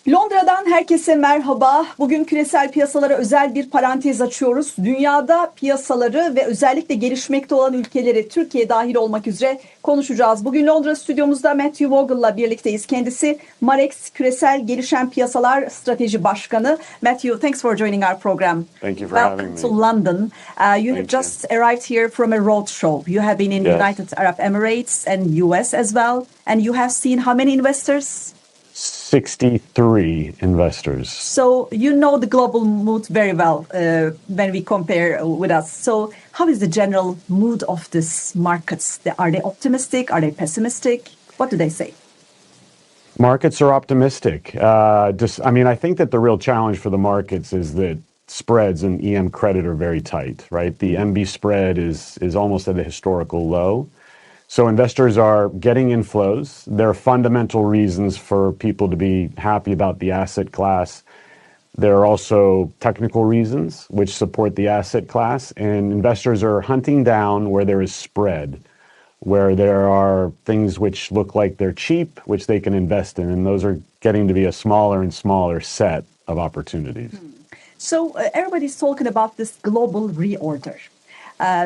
Londra'dan herkese merhaba. Bugün küresel piyasalara özel bir parantez açıyoruz. Dünyada piyasaları ve özellikle gelişmekte olan ülkeleri, Türkiye dahil olmak üzere konuşacağız. Bugün Londra stüdyomuzda Vogel'la birlikteyiz. Kendisi Marex, Küresel, Gelişen Piyasalar Strateji Başkanı. Matthew, thanks for joining our program. Thank you for having me. Welcome to London. You have just arrived here from a road show. You have been in United Arab Emirates and US as well. And you have seen how many investors? 63 investors. So you know the global mood very well when we compare with us. So how is the general mood of these markets? Are they optimistic? Are they pessimistic? What do they say? Markets are optimistic. I think that the real challenge for the markets is that spreads and EM credit are very tight, right? The MB spread is almost at a historical low. So investors are getting inflows. There are fundamental reasons for people to be happy about the asset class. There are also technical reasons which support the asset class. And investors are hunting down where there is spread, where there are things which look like they're cheap, which they can invest in. And those are getting to be a smaller and smaller set of opportunities. So everybody's talking about this global reorder.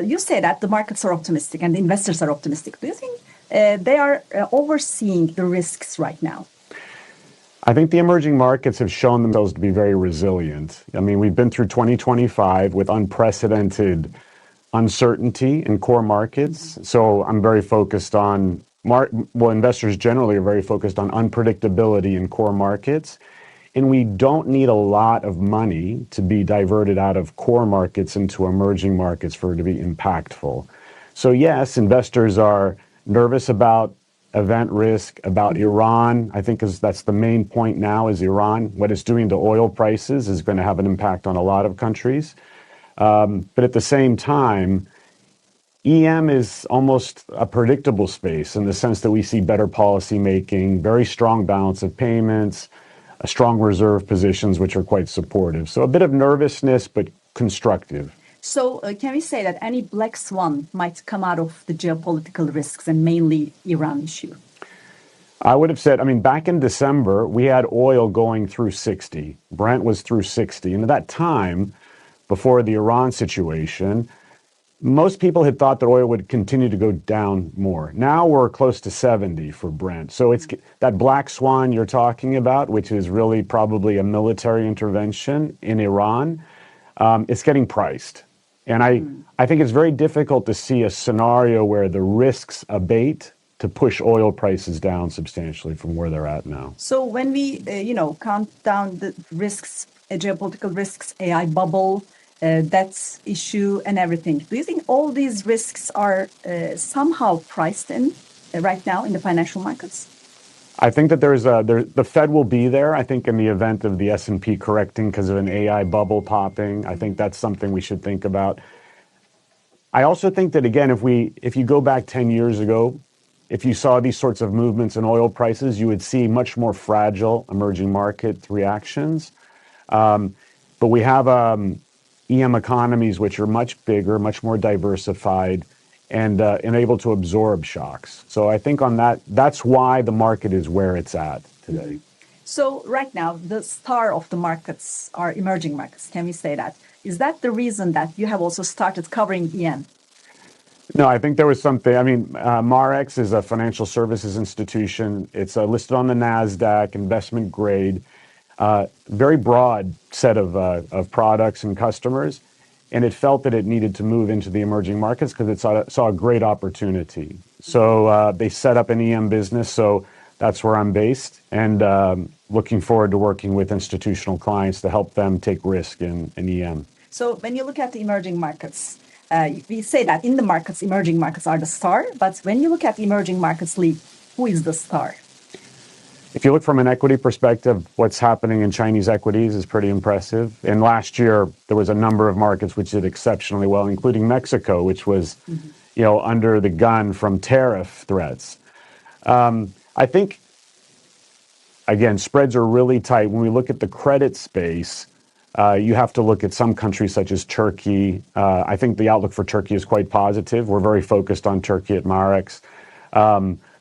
You say that the markets are optimistic and the investors are optimistic. Do you think they are overseeing the risks right now? I think the emerging markets have shown themselves to be very resilient. I mean, we've been through 2025 with unprecedented uncertainty in core markets. So I'm very focused on, investors generally are very focused on unpredictability in core markets. And we don't need a lot of money to be diverted out of core markets into emerging markets for it to be impactful. So yes, investors are nervous about event risk, about Iran. I think that's the main point now is Iran. What it's doing to oil prices is going to have an impact on a lot of countries. But at the same time, EM is almost a predictable space in the sense that we see better policy making, very strong balance of payments, strong reserve positions, which are quite supportive. So a bit of nervousness, but constructive. So can we say that any black swan might come out of the geopolitical risks and mainly Iran issue? I would have said, back in December, we had oil going through 60. Brent was through 60. And at that time, before the Iran situation, most people had thought that oil would continue to go down more. Now we're close to 70 for Brent. So it's that black swan you're talking about, which is really probably a military intervention in Iran. It's getting priced. And I think it's very difficult to see a scenario where the risks abate to push oil prices down substantially from where they're at now. So when we, count down the risks, geopolitical risks, AI bubble, debt issue and everything. Do you think all these risks are somehow priced in right now in the financial markets? I think that the Fed will be there. I think in the event of the S&P correcting because of an AI bubble popping, I think that's something we should think about. I also think that, again, if you go back 10 years ago, if you saw these sorts of movements in oil prices, you would see much more fragile emerging market reactions. But we have EM economies which are much bigger, much more diversified, and able to absorb shocks. So I think on that's why the market is where it's at today. So right now, the star of the markets are emerging markets. Can we say that? Is that the reason that you have also started covering EM? No, I think there was something. Marex is a financial services institution. It's listed on the NASDAQ, investment grade. Very broad set of products and customers, and it felt that it needed to move into the emerging markets because it saw a great opportunity. So they set up an EM business, so that's where I'm based, and looking forward to working with institutional clients to help them take risk in EM. So when you look at the emerging markets, we say that in the markets, emerging markets are the star, but when you look at the emerging markets league, who is the star? If you look from an equity perspective, what's happening in Chinese equities is pretty impressive. And last year, there was a number of markets which did exceptionally well, including Mexico, which was, under the gun from tariff threats. I think, again, spreads are really tight. When we look at the credit space, you have to look at some countries such as Turkey. I think the outlook for Turkey is quite positive. We're very focused on Turkey at Marex.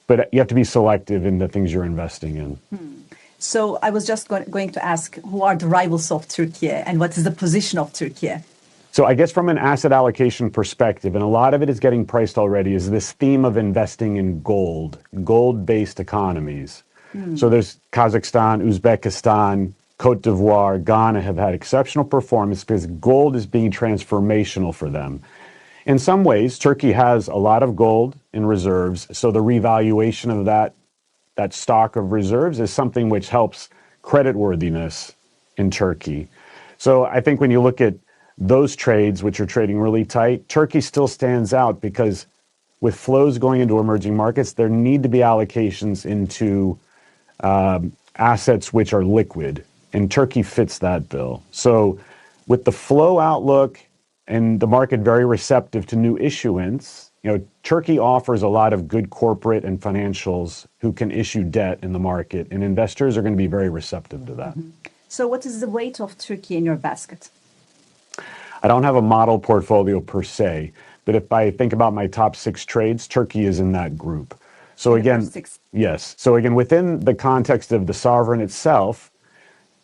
But you have to be selective in the things you're investing in. So I was just going to ask, who are the rivals of Turkey and what is the position of Turkey? So I guess from an asset allocation perspective, and a lot of it is getting priced already, is this theme of investing in gold-based economies. So there's Kazakhstan, Uzbekistan, Cote d'Ivoire, Ghana have had exceptional performance because gold is being transformational for them. In some ways, Turkey has a lot of gold in reserves, so the revaluation of that stock of reserves is something which helps creditworthiness in Turkey. So I think when you look at those trades, which are trading really tight, Turkey still stands out because with flows going into emerging markets, there need to be allocations into assets which are liquid, and Turkey fits that bill. So with the flow outlook and the market very receptive to new issuance, Turkey offers a lot of good corporate and financials who can issue debt in the market, and investors are going to be very receptive to that. So what is the weight of Turkey in your basket? I don't have a model portfolio per se, but if I think about my top 6 trades, Turkey is in that group. So again, yes. So again, within the context of the sovereign itself,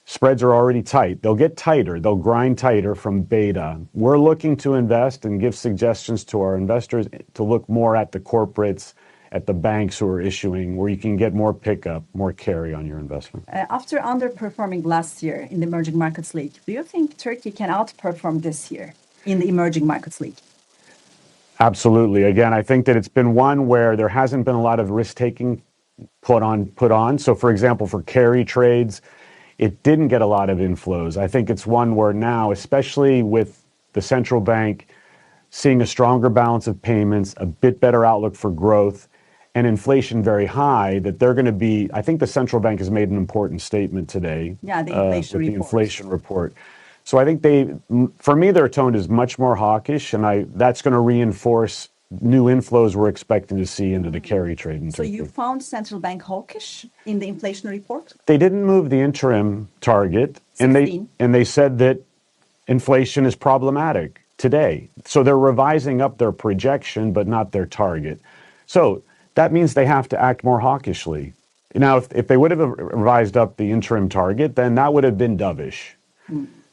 spreads are already tight. They'll get tighter. They'll grind tighter from beta. We're looking to invest and give suggestions to our investors to look more at the corporates, at the banks who are issuing, where you can get more pickup, more carry on your investment. After underperforming last year in the Emerging Markets League, do you think Turkey can outperform this year in the Emerging Markets League? Absolutely. Again, I think that it's been one where there hasn't been a lot of risk-taking put on. So, for example, for carry trades, it didn't get a lot of inflows. I think it's one where now, especially with the central bank seeing a stronger balance of payments, a bit better outlook for growth, and inflation very high, that they're going to be, I think the central bank has made an important statement today. Yeah, the inflation with report. the inflation report. So I think for me, their tone is much more hawkish, and that's going to reinforce new inflows we're expecting to see into the carry trade in Turkey. So you found central bank hawkish in the inflation report? They didn't move the interim target, 16. and they said that inflation is problematic today. So they're revising up their projection, but not their target. So that means they have to act more hawkishly. Now, if they would have revised up the interim target, then that would have been dovish.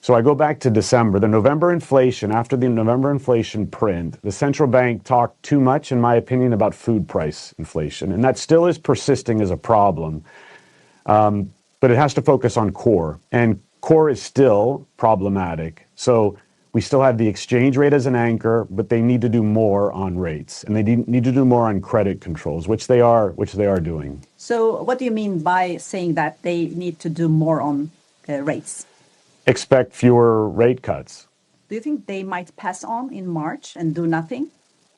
So I go back to December, after the November inflation print, the central bank talked too much, in my opinion, about food price inflation. And that still is persisting as a problem. But it has to focus on core. And core is still problematic. So we still have the exchange rate as an anchor, but they need to do more on rates. And they need to do more on credit controls, which they are doing. So what do you mean by saying that they need to do more on rates? Expect fewer rate cuts. Do you think they might pass on in March and do nothing?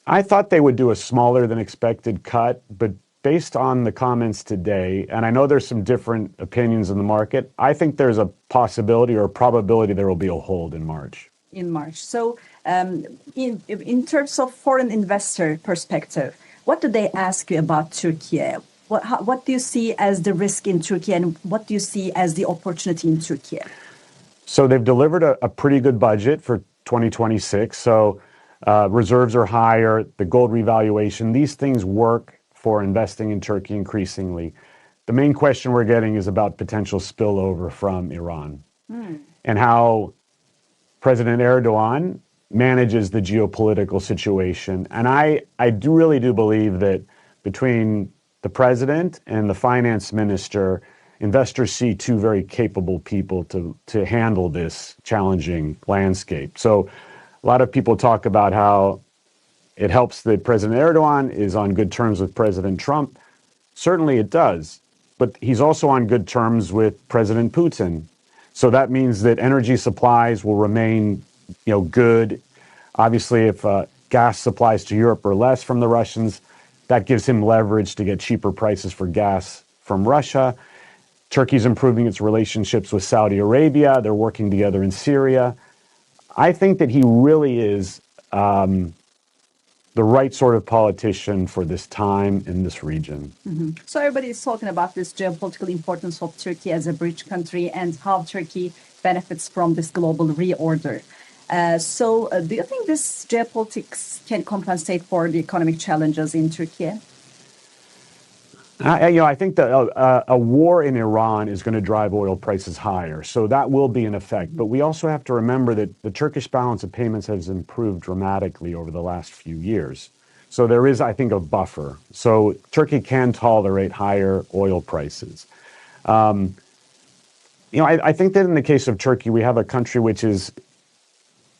I thought they would do a smaller than expected cut, but based on the comments today, and I know there's some different opinions in the market, I think there's a possibility or a probability there will be a hold in March. So in terms of foreign investor perspective, what do they ask you about Turkey? What do you see as the risk in Turkey, and what do you see as the opportunity in Turkey? So they've delivered a pretty good budget for 2026. So reserves are higher, the gold revaluation, these things work for investing in Turkey increasingly. The main question we're getting is about potential spillover from Iran and how President Erdogan manages the geopolitical situation. And I really do believe that between the president and the finance minister, investors see two very capable people to handle this challenging landscape. So a lot of people talk about how it helps that President Erdogan is on good terms with President Trump. Certainly it does, but he's also on good terms with President Putin. So that means that energy supplies will remain, good. Obviously, if gas supplies to Europe are less from the Russians, that gives him leverage to get cheaper prices for gas from Russia. Turkey's improving its relationships with Saudi Arabia. They're working together in Syria. I think that he really is the right sort of politician for this time in this region. So everybody is talking about this geopolitical importance of Turkey as a bridge country and how Turkey benefits from this global reorder. So do you think this geopolitics can compensate for the economic challenges in Turkey? I think that a war in Iran is going to drive oil prices higher. So that will be an effect. But we also have to remember that the Turkish balance of payments has improved dramatically over the last few years. So there is, I think, a buffer. So Turkey can tolerate higher oil prices. I think that in the case of Turkey, we have a country which is,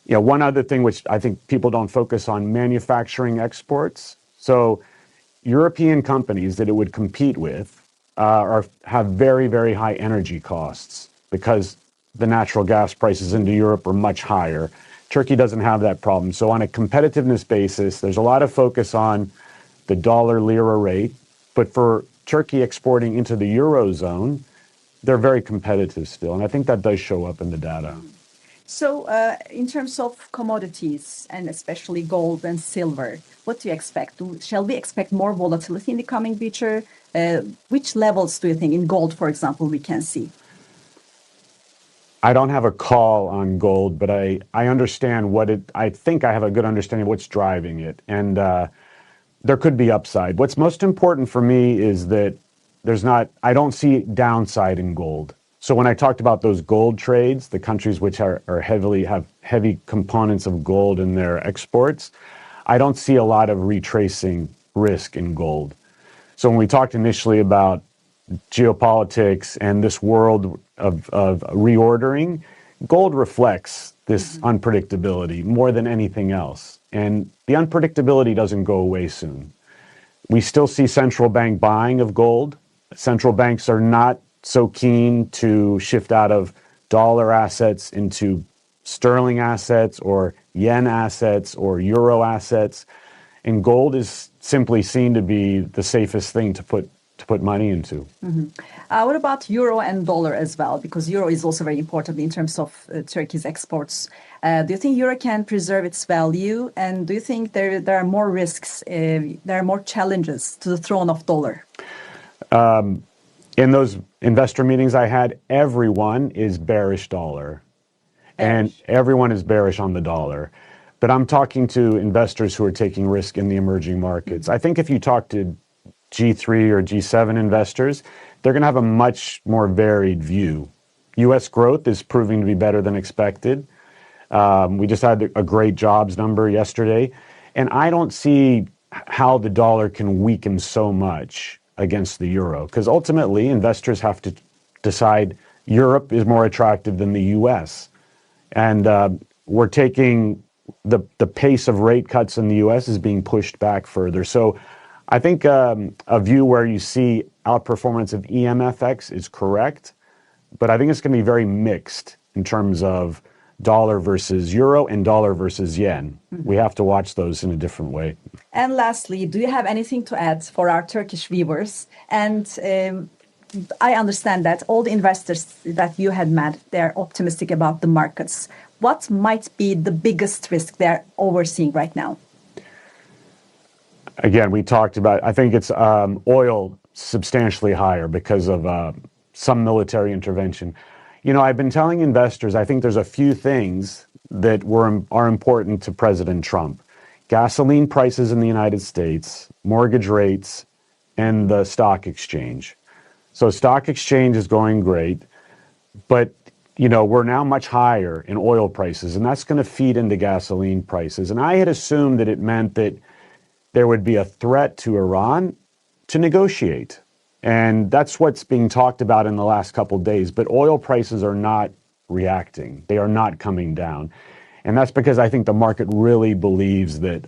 one other thing which I think people don't focus on, manufacturing exports. So European companies that it would compete with have very, very high energy costs because the natural gas prices into Europe are much higher. Turkey doesn't have that problem. So on a competitiveness basis, there's a lot of focus on the dollar lira rate. But for Turkey exporting into the Eurozone, they're very competitive still. And I think that does show up in the data. So in terms of commodities, and especially gold and silver, what do you expect? Shall we expect more volatility in the coming future? Which levels do you think in gold, for example, we can see? I don't have a call on gold, but I understand I think I have a good understanding of what's driving it. And there could be upside. What's most important for me is that I don't see downside in gold. So when I talked about those gold trades, the countries which have heavy components of gold in their exports, I don't see a lot of retracing risk in gold. So when we talked initially about geopolitics and this world of reordering, gold reflects this unpredictability more than anything else. And the unpredictability doesn't go away soon. We still see central bank buying of gold. Central banks are not so keen to shift out of dollar assets into sterling assets or yen assets or euro assets. And gold is simply seen to be the safest thing to put money into. What about euro and dollar as well? Because euro is also very important in terms of Turkey's exports. Do you think euro can preserve its value? And do you think there are more risks, there are more challenges to the throne of dollar? In those investor meetings I had, everyone is bearish dollar. And everyone is bearish on the dollar. But I'm talking to investors who are taking risk in the emerging markets. I think if you talk to G3 or G7 investors, they're going to have a much more varied view. U.S. growth is proving to be better than expected. We just had a great jobs number yesterday. And I don't see how the dollar can weaken so much against the euro, because ultimately investors have to decide Europe is more attractive than the U.S. And we're taking the pace of rate cuts in the U.S. is being pushed back further. So I think a view where you see outperformance of EMFX is correct, but I think it's going to be very mixed in terms of dollar versus euro and dollar versus yen. We have to watch those in a different way. And lastly, do you have anything to add for our Turkish viewers? And I understand that all the investors that you had met, they're optimistic about the markets. What might be the biggest risk they're overseeing right now? Again, we talked about, I think it's oil substantially higher because of some military intervention. I've been telling investors, I think there's a few things that are important to President Trump. Gasoline prices in the United States, mortgage rates, and the stock exchange. So stock exchange is going great, but we're now much higher in oil prices, and that's going to feed into gasoline prices. And I had assumed that it meant that there would be a threat to Iran to negotiate. And that's what's being talked about in the last couple of days. But oil prices are not reacting. They are not coming down. And that's because I think the market really believes that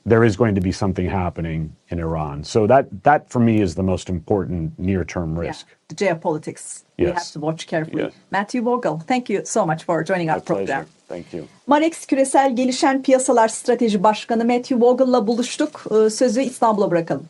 there is going to be something happening in Iran. So that for me is the most important near-term risk. Yeah, the geopolitics. Yes. We have to watch carefully. Yes. Matthew Vogel, thank you so much for joining our program. Thank you. Marex Küresel Gelişen Piyasalar Strateji Başkanı Matthew Vogel'la buluştuk. Sözü İstanbul'a bırakalım.